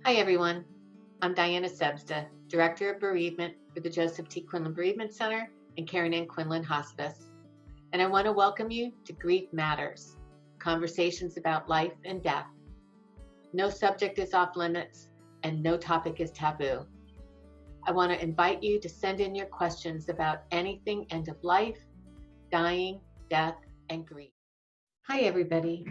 Hi, everyone. I'm Diana Sebzda, Director of Bereavement for the Joseph T. Quinlan Bereavement Center and Karen Ann Quinlan Hospice. And I want to welcome you to Grief Matters, conversations about life and death. No subject is off limits and no topic is taboo. I want to invite you to send in your questions about anything end of life, dying, death, and grief. Hi, everybody.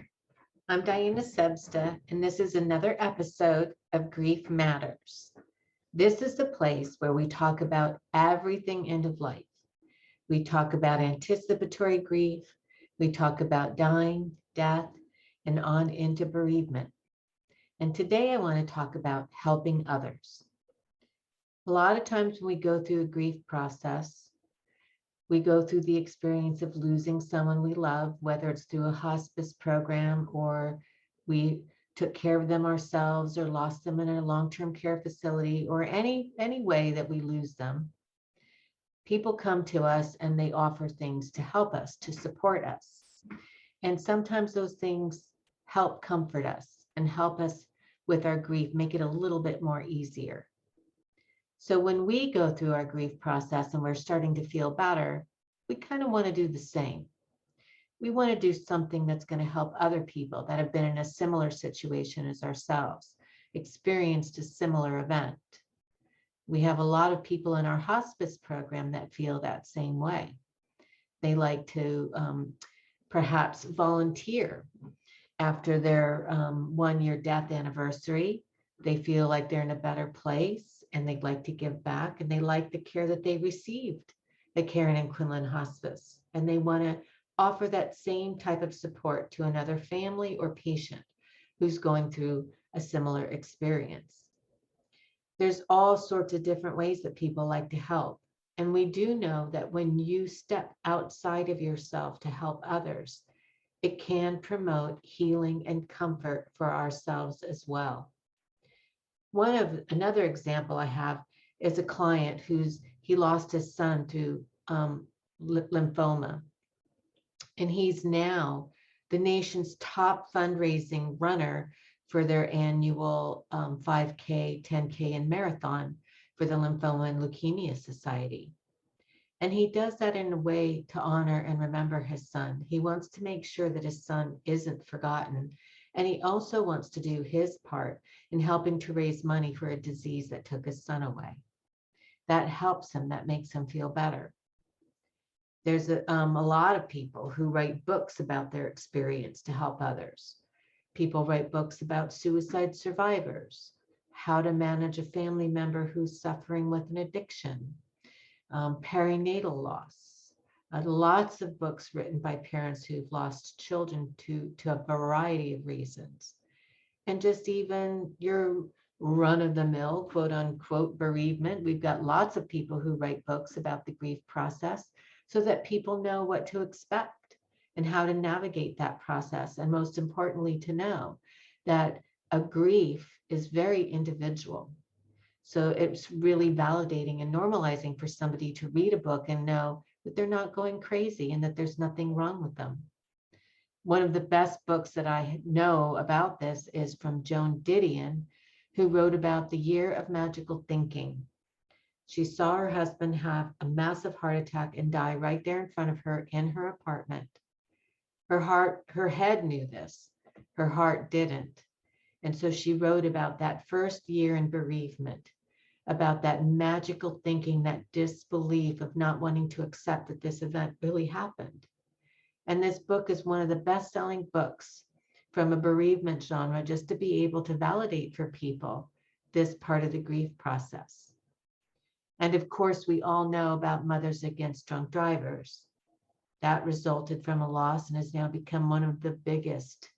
I'm Diana Sebzda, and this is another episode of Grief Matters. This is the place where we talk about everything end of life. We talk about anticipatory grief, we talk about dying, death, and on into bereavement. And today I want to talk about helping others. A lot of times when we go through a grief process, we go through the experience of losing someone we love, whether it's through a hospice program or we took care of them ourselves or lost them in a long-term care facility or any way that we lose them. People come to us and they offer things to help us, to support us. And sometimes those things help comfort us and help us with our grief, make it a little bit more easier. So when we go through our grief process and we're starting to feel better, we kind of want to do the same. We want to do something that's going to help other people that have been in a similar situation as ourselves, experienced a similar event. We have a lot of people in our hospice program that feel that same way. They like to perhaps volunteer after their 1-year death anniversary. They feel like they're in a better place and they'd like to give back, and they like the care that they received at Karen Ann Quinlan Hospice, and they want to offer that same type of support to another family or patient who's going through a similar experience. There's all sorts of different ways that people like to help. And we do know that when you step outside of yourself to help others, it can promote healing and comfort for ourselves as well. Another example I have is a client he lost his son to lymphoma. And he's now the nation's top fundraising runner for their annual 5K, 10K, and marathon for the Lymphoma and Leukemia Society. And he does that in a way to honor and remember his son. He wants to make sure that his son isn't forgotten. And he also wants to do his part in helping to raise money for a disease that took his son away. That helps him, that makes him feel better. There's a lot of people who write books about their experience to help others. People write books about suicide survivors, how to manage a family member who's suffering with an addiction, perinatal loss. Lots of books written by parents who've lost children to a variety of reasons. And just even your run-of-the-mill, quote unquote, bereavement. We've got lots of people who write books about the grief process so that people know what to expect and how to navigate that process. And most importantly, to know that a grief is very individual. So it's really validating and normalizing for somebody to read a book and know that they're not going crazy and that there's nothing wrong with them. One of the best books that I know about this is from Joan Didion, who wrote about the year of magical thinking. She saw her husband have a massive heart attack and die right there in front of her in her apartment. Her head knew this, her heart didn't. And so she wrote about that first year in bereavement, about that magical thinking, that disbelief of not wanting to accept that this event really happened. And this book is one of the best-selling books from a bereavement genre, just to be able to validate for people this part of the grief process. And of course, we all know about Mothers Against Drunk Drivers. That resulted from a loss and has now become one of the biggest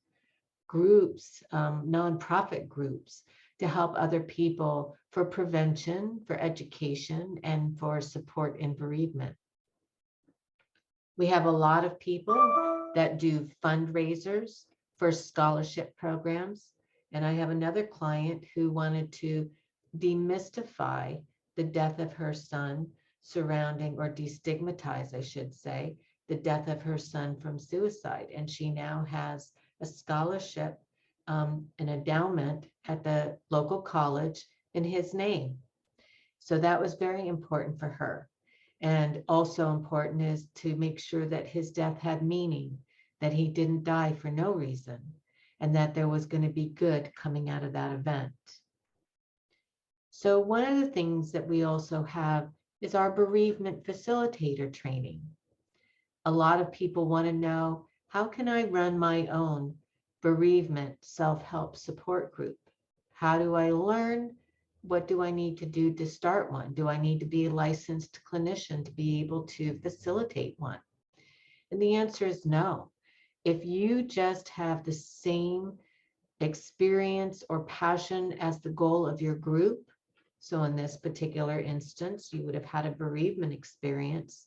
groups, nonprofit groups, to help other people for prevention, for education, and for support in bereavement. We have a lot of people that do fundraisers for scholarship programs. And I have another client who wanted to demystify the death of her son surrounding, or destigmatize, I should say, the death of her son from suicide. And she now has a scholarship an endowment at the local college in his name. So that was very important for her. And also important is to make sure that his death had meaning, that he didn't die for no reason, and that there was going to be good coming out of that event. So one of the things that we also have is our bereavement facilitator training. A lot of people want to know, how can I run my own bereavement self-help support group? How do I learn? What do I need to do to start one? Do I need to be a licensed clinician to be able to facilitate one? And the answer is no. If you just have the same experience or passion as the goal of your group, so in this particular instance, you would have had a bereavement experience,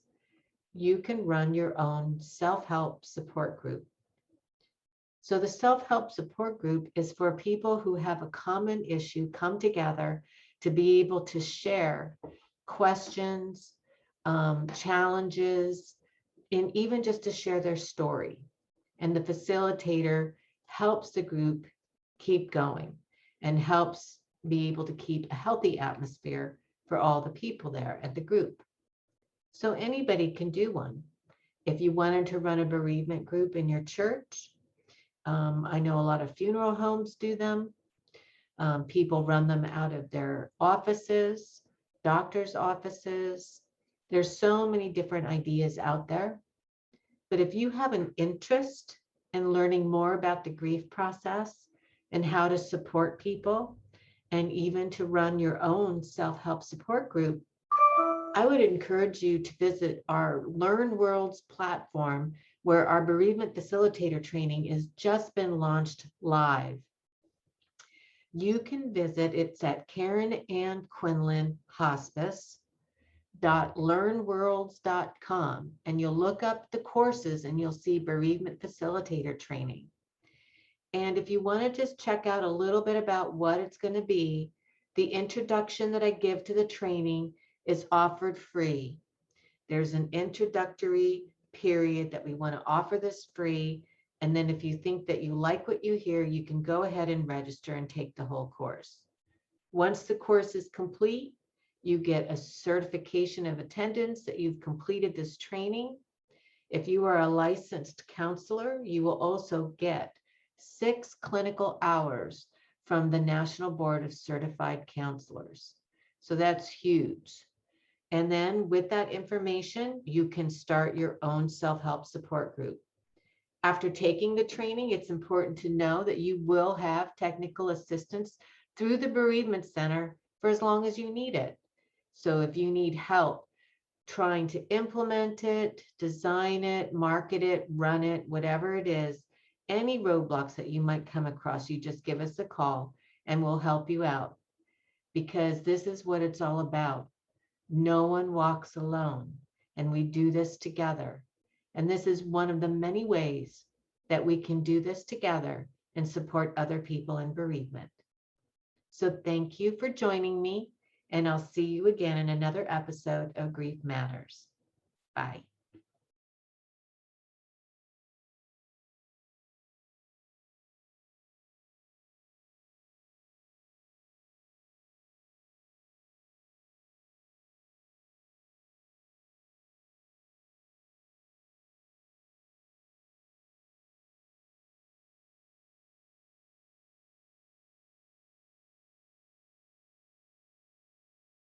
you can run your own self-help support group. So the self-help support group is for people who have a common issue come together to be able to share questions, challenges, and even just to share their story. And the facilitator helps the group keep going and helps be able to keep a healthy atmosphere for all the people there at the group. So anybody can do one. If you wanted to run a bereavement group in your church, I know a lot of funeral homes do them. People run them out of their offices, doctors' offices. There's so many different ideas out there. But if you have an interest in learning more about the grief process and how to support people, and even to run your own self-help support group, I would encourage you to visit our Learn Worlds platform, where our bereavement facilitator training has just been launched live. You can visit, it's at Karen Ann Quinlan Hospice.learnworlds.com, and you'll look up the courses and you'll see bereavement facilitator training. And if you want to just check out a little bit about what it's going to be, the introduction that I give to the training is offered free. There's an introductory period that we want to offer this free. And then if you think that you like what you hear, you can go ahead and register and take the whole course. Once the course is complete, you get a certification of attendance that you've completed this training. If you are a licensed counselor, you will also get 6 clinical hours from the National Board of Certified Counselors. So that's huge. And then with that information, you can start your own self-help support group. After taking the training, it's important to know that you will have technical assistance through the Bereavement Center for as long as you need it. So if you need help trying to implement it, design it, market it, run it, whatever it is, any roadblocks that you might come across, you just give us a call and we'll help you out, because this is what it's all about. No one walks alone, and we do this together. And this is one of the many ways that we can do this together and support other people in bereavement. So thank you for joining me, and I'll see you again in another episode of Grief Matters. Bye.